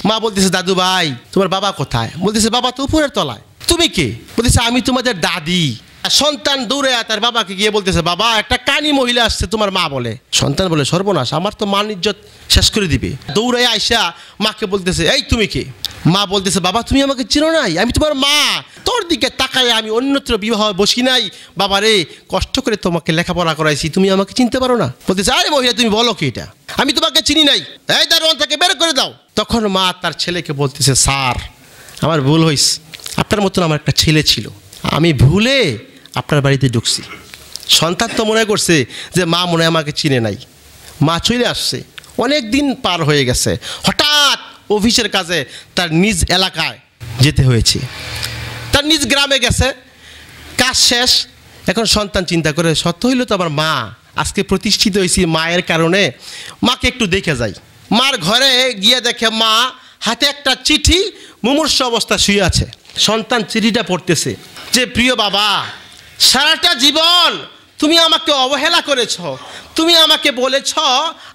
মা বলতেছে দাদু ভাই তোমার বাবা কোথায়? বলতেছে বাবা তো উপরের তলায়। তুমি কে? বলতেছে আমি তোমাদের দাদি। সন্তান দৌড়ে তার বাবাকে গিয়ে বলতেছে বাবা একটা কানি মহিলা আসছে তোমার মা বলে। সন্তান বলে সর্বনাশ, আমার তো মান ইজ্জত শেষ করে দিবে। দৌড়ে আইসা মাকে বলতেছে এই তুমি কে? মা বলতেছে বাবা তুমি আমাকে চিনো নাই, আমি তোমার মা, তোর দিকে তাকায় আমি অন্যত্র বিবাহ বসি নাই। বাবা রে কষ্ট করে তোমাকে লেখাপড়া করাইছি, তুমি আমাকে চিনতে পারো না? বলতেছে আরে মহিলা তুমি বলো কি এটা, আমি তোমাকে চিনি নাই, এই দারোয়ান থেকে বের করে দাও। তখন মা তার ছেলেকে বলতেছে স্যার আমার ভুল হয়েছে, আপনার মতন আমার একটা ছেলে ছিল, আমি ভুলে আপনার বাড়িতে ঢুকছি। সন্তান তো মনে করছে যে মা মনে হয় আমাকে চিনে নাই। মা চলে আসছে, অনেক দিন পার হয়ে গেছে, হঠাৎ অফিসের কাজে তার নিজ এলাকায় যেতে হয়েছে, তার নিজ গ্রামে গেছে, কাজ শেষ। এখন সন্তান চিন্তা করে সত্য হইল তো আমার মা, আজকে প্রতিষ্ঠিত হয়েছি মায়ের কারণে, মাকে একটু দেখে যাই। মার ঘরে গিয়ে দেখে মা হাতে একটা চিঠি মুমূর্ষু অবস্থা শুয়ে আছে। সন্তান চিঠিটা পড়তেছে যে প্রিয় বাবা সারাটা জীবন তুমি আমাকে অবহেলা করেছ, তুমি আমাকে বলেছ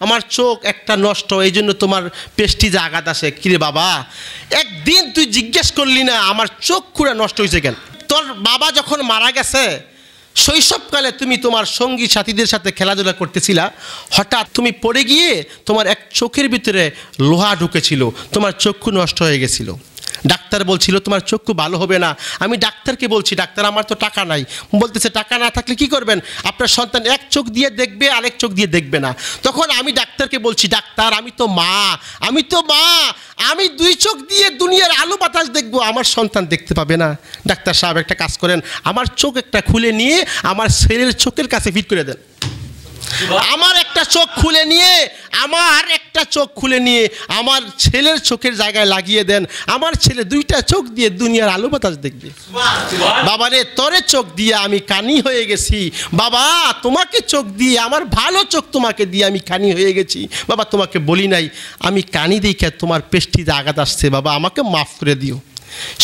আমার চোখ একটা নষ্ট, এই জন্য তোমার পেস্টিজে আঘাত আসে। কিরে বাবা একদিন তুই জিজ্ঞেস করলি না আমার চোখ খুঁড়ে নষ্ট হয়েছে কেন? তোর বাবা যখন মারা গেছে শৈশবকালে তুমি তোমার সঙ্গী সাথীদের সাথে খেলাধুলা করতেছিলা, হঠাৎ তুমি পড়ে গিয়ে তোমার এক চোখের ভিতরে লোহা ঢুকেছিল, তোমার চক্ষু নষ্ট হয়ে গেছিল। ডাক্তার বলছিল তোমার চক্ষু ভালো হবে না। আমি ডাক্তারকে বলছি ডাক্তার আমার তো টাকা নাই। বলতেছে টাকা না থাকলে কি করবেন? আপনার সন্তান এক চোখ দিয়ে দেখবে আরেক চোখ দিয়ে দেখবে না। তখন আমি ডাক্তারকে বলছি ডাক্তার আমি তো মা, আমি দুই চোখ দিয়ে দুনিয়ার আলো বাতাস দেখবো, আমার সন্তান দেখতে পাবে না। ডাক্তার সাহেব একটা কাজ করেন, আমার চোখ একটা খুলে নিয়ে আমার ছেলের চোখের কাছে ফিট করে দেন। আমার একটা চোখ খুলে নিয়ে আমার ছেলের চোখের জায়গায় লাগিয়ে দেন, আমার ছেলে দুইটা চোখ দিয়ে দুনিয়ার আলো বাতাস দেখবে। বাবা রে তোরে চোখ দিয়ে আমি কানি হয়ে গেছি বাবা, তোমাকে চোখ দিয়ে আমার ভালো চোখ তোমাকে দিয়ে আমি কানি হয়ে গেছি বাবা, তোমাকে বলি নাই আমি কানি দেখে তোমার পেস্টিতে আঘাত আসছে বাবা, আমাকে মাফ করে দিও।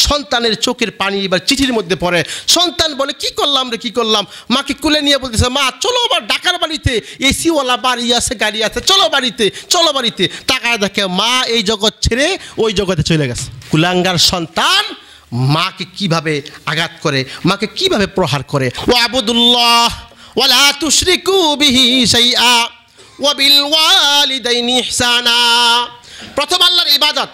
সন্তানের চোখের পানি এবার চিঠির মধ্যে পড়ে। সন্তান বলে কি করলাম রে কি করলাম? মাকে কুলে নিয়ে বলতেছে মা চলো আবার ঢাকার বাড়িতে, এসিওয়ালা বাড়ি আছে গাড়ি আছে, চলো বাড়িতে। টাকায় দেখে মা এই জগৎ ছেড়ে ওই জগতে চলে গেছে। কুলাঙ্গার সন্তান মাকে কিভাবে আঘাত করে, মাকে কিভাবে প্রহার করে। ওয়াবুদুল্লাহ ওয়ালা তুশরিকু বিহি শাইআ ওয়া বিল ওয়ালিদাইনি ইহসানা। প্রথম আল্লাহর ইবাদত,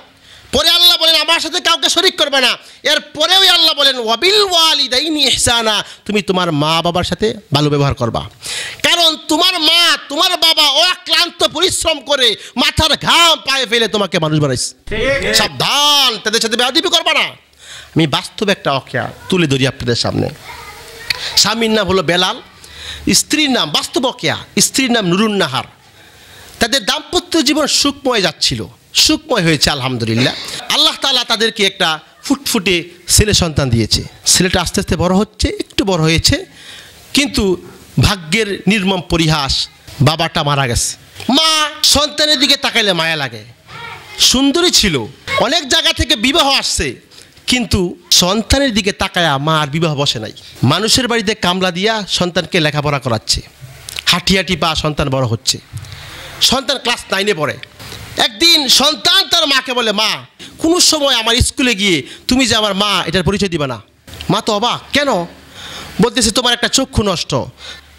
পরে আল্লাহ বলেন আমার সাথে কাউকে শরীক করবে না, এরপরেও আল্লাহ বলেন ওয়াবিল ওয়ালিদাইনি ইহসানা, তুমি তোমার মা বাবার সাথে ভালো ব্যবহার করবা। কারণ তোমার মা তোমার বাবা অক্লান্ত পরিশ্রম করে মাথার ঘাম পায়ে ফেলে তোমাকে মানুষ বানাইছে। সাবধান তাদের সাথে বেয়াদবি করবা না। আমি বাস্তব একটা অকিয়া তুলে ধরি আপনাদের সামনে। স্বামীর নাম হলো বেলাল, স্ত্রীর নাম বাস্তব অকিয়া, স্ত্রীর নাম নুরুন নাহার। তাদের দাম্পত্য জীবন সুখময় যাচ্ছিল, সুখময় হয়েছে আলহামদুলিল্লাহ। আল্লাহ তাআলা তাদেরকে একটা ফুটফুটে ছেলে সন্তান দিয়েছে। ছেলেটা আস্তে আস্তে বড় হচ্ছে, একটু বড় হয়েছে, কিন্তু ভাগ্যের নির্মম পরিহাস, বাবাটা মারা গেছে। মা সন্তানের দিকে তাকাইলে মায়া লাগে, সুন্দরী ছিল, অনেক জায়গা থেকে বিবাহ আসছে, কিন্তু সন্তানের দিকে তাকায়া মা আর বিবাহ বসে নাই। মানুষের বাড়িতে কামলা দিয়া সন্তানকে লেখাপড়া করাচ্ছে, হাঁটি হাঁটি পা সন্তান বড় হচ্ছে। সন্তান ক্লাস 9-এ পড়ে। একদিন সন্তান তার মাকে বলে মা কোনো সময় আমার স্কুলে গিয়ে তুমি যে আমার মা এটার পরিচয় দিবা না। মা তো অবাক, কেন? বলতেছে তোমার একটা চক্ষু নষ্ট,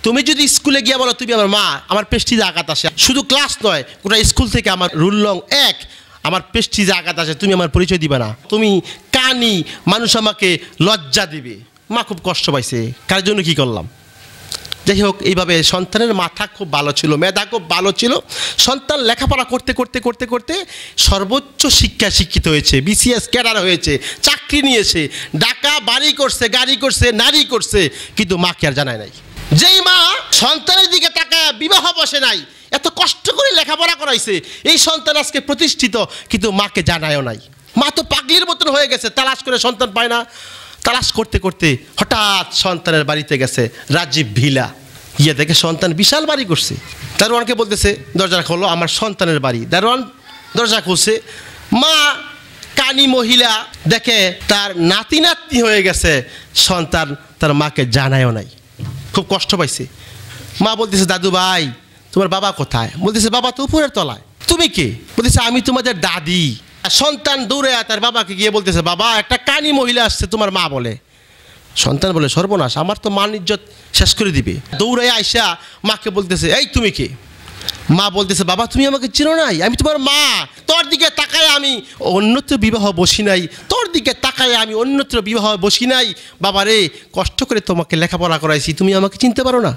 তুমি যদি স্কুলে গিয়ে বলো তুমি আমার মা, আমার পেস্টিজে আঘাত আসে। শুধু ক্লাস নয়, গোটা স্কুল থেকে আমার রুল নং 1, আমার পেস্টিজে আঘাত আসে, তুমি আমার পরিচয় দিবা না, তুমি কানি, মানুষ আমাকে লজ্জা দিবে। মা খুব কষ্ট পাইছে, কার জন্য কি করলাম। যাই হোক, এইভাবে সন্তানের মাথা খুব ভালো ছিল, মেধা খুব ভালো ছিল। সন্তান লেখাপড়া করতে করতে করতে করতে সর্বোচ্চ শিক্ষায় শিক্ষিত হয়েছে, বিসিএস ক্যাডার হয়েছে, চাকরি নিয়েছে, ঢাকা বাড়ি করছে, গাড়ি করছে, নারী করছে, কিন্তু মাকে আর জানায় নাই। যেই মা সন্তানের দিকে তাকায় বিবাহ বসে নাই, এত কষ্ট করে লেখাপড়া করাইছে, এই সন্তান আজকে প্রতিষ্ঠিত, কিন্তু মাকে জানায়ও নাই। মা তো পাগলির মতন হয়ে গেছে, তালাশ করে সন্তান পায় না। তালাশ করতে করতে হঠাৎ সন্তানের বাড়িতে গেছে, রাজীব ভিলা, গিয়ে দেখে সন্তান বিশাল বাড়ি করছে। দারোয়ানকে বলতেছে দরজা খোলো, আমার সন্তানের বাড়ি। দারোয়ান দরজা খুলছে, মা কানি মহিলা দেখে তার নাতি নাতনি হয়ে গেছে, সন্তান তার মাকে জানায়ও নাই, খুব কষ্ট পাইছে। মা বলতেছে দাদু ভাই তোমার বাবা কোথায়? বলতেছে বাবা তো উপরের তলায়। তুমি কে? বলতেছে আমি তোমাদের দাদি। সন্তান দৌড়ে তার বাবাকে গিয়ে বলতেছে, বাবা একটা কানি মহিলা আসছে তোমার মা বলে। সন্তান বলে, সর্বনাশ, আমার তো মান ইজ্জত শেষ করে দিবে। দৌড়ে আইসা মাকে বলতেছে, এই তুমি কে? মা বলতেছে, বাবা তুমি আমাকে চিনো নাই, আমি তোমার মা। তোর দিকে তাকায় আমি অন্যত্র বিবাহ বসি নাই, তোর দিকে তাকায় আমি অন্যত্র বিবাহ বসি নাই। বাবা রে, কষ্ট করে তোমাকে লেখাপড়া করাইছি, তুমি আমাকে চিনতে পারো না?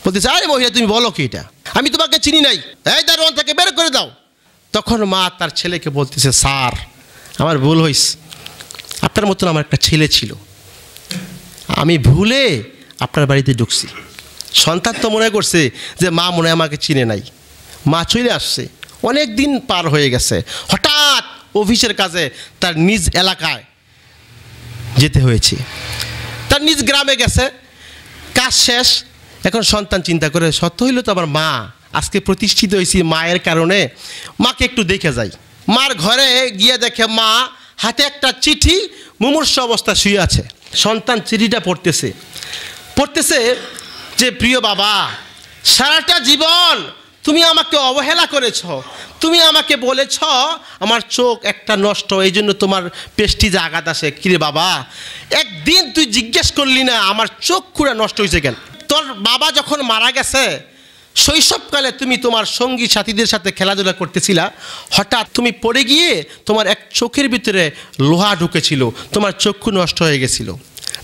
বলতেছে, আরে মহিলা তুমি বলো কি এটা, আমি তোমাকে চিনি নাই, এই দারোয়ান থেকে বের করে দাও। তখন মা তার ছেলেকে বলতেছে, স্যার আমার ভুল হয়েছে, আপনার মতন আমার একটা ছেলে ছিল, আমি ভুলে আপনার বাড়িতে ঢুকছি। সন্তান তো মনে করছে যে মা মনে হয় আমাকে চিনে নাই, মা চলে আসছে, অনেক দিন পার হয়ে গেছে। হঠাৎ অফিসের কাজে তার নিজ এলাকায় যেতে হয়েছে, তার নিজ গ্রামে গেছে, কাজ শেষ। এখন সন্তান চিন্তা করে, সত্য হইল তো আমার মা, আজকে প্রতিষ্ঠিত হয়েছি মায়ের কারণে, মাকে একটু দেখে যাই। মার ঘরে গিয়ে দেখে মা হাতে একটা চিঠি, মুমূর্ষু অবস্থা শুয়ে আছে। সন্তান চিঠিটা পড়তেছে যে, প্রিয় বাবা, সারাটা জীবন তুমি আমাকে অবহেলা করেছ, তুমি আমাকে বলেছ আমার চোখ একটা নষ্ট, এই জন্য তোমার পেস্টিজে আঘাত আসে। কিরে বাবা, একদিন তুই জিজ্ঞেস করলি না আমার চোখ খুঁড়ে নষ্ট হয়েছে কেন? তোর বাবা যখন মারা গেছে, শৈশবকালে তুমি তোমার সঙ্গী সাথীদের সাথে খেলাধুলা করতেছিলা, হঠাৎ তুমি পড়ে গিয়ে তোমার এক চোখের ভিতরে লোহা ঢুকেছিল, তোমার চক্ষু নষ্ট হয়ে গেছিল।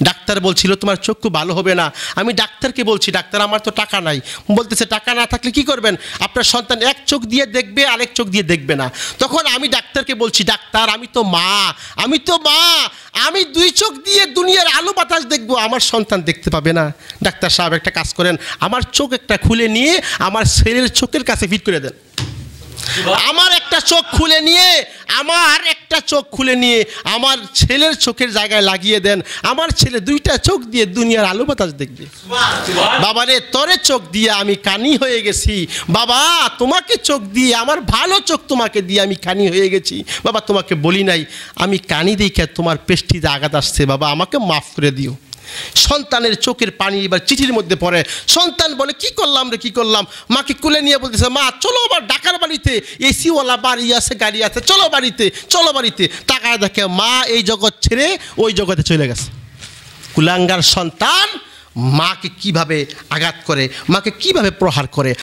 ডাক্তার বলছিল তোমার চক্ষু ভালো হবে না। আমি ডাক্তারকে বলছি, ডাক্তার আমার তো টাকা নাই। বলতেছে, টাকা না থাকলে কি করবেন? আপনার সন্তান এক চোখ দিয়ে দেখবে, আরেক চোখ দিয়ে দেখবে না। তখন আমি ডাক্তারকে বলছি, ডাক্তার আমি তো মা, আমি দুই চোখ দিয়ে দুনিয়ার আলো বাতাস দেখবো, আমার সন্তান দেখতে পাবে না। ডাক্তার সাহেব একটা কাজ করেন, আমার চোখ একটা খুলে নিয়ে আমার ছেলের চোখের কাছে ফিট করে দেন। আমার একটা চোখ খুলে নিয়ে আমার ছেলের চোখের জায়গায় লাগিয়ে দেন, আমার ছেলে দুইটা চোখ দিয়ে দুনিয়ার আলো বাতাস দেখবে। বাবা রে, তোরে চোখ দিয়ে আমি কানি হয়ে গেছি, বাবা তোমাকে চোখ দিয়ে, আমার ভালো চোখ তোমাকে দিয়ে আমি কানি হয়ে গেছি। বাবা তোমাকে বলি নাই, আমি কানি দেখে তোমার পেস্টিতে আঘাত আসছে, বাবা আমাকে মাফ করে দিও। সন্তানের চোখের পানি এবার চিঠির মধ্যে পড়ে। সন্তান বলে, কি করলাম রে, কি করলাম? মাকে কুলে নিয়ে বলতেছে, মা চলো আবার ঢাকার বাড়িতে, এসিওয়ালা বাড়ি আছে, গাড়ি আছে, চলো বাড়িতে। তাকায় দেখে মা এই জগৎ ছেড়ে ওই জগতে চলে গেছে। কুলাঙ্গার সন্তান মাকে কিভাবে আঘাত করে, মাকে কিভাবে প্রহার করে।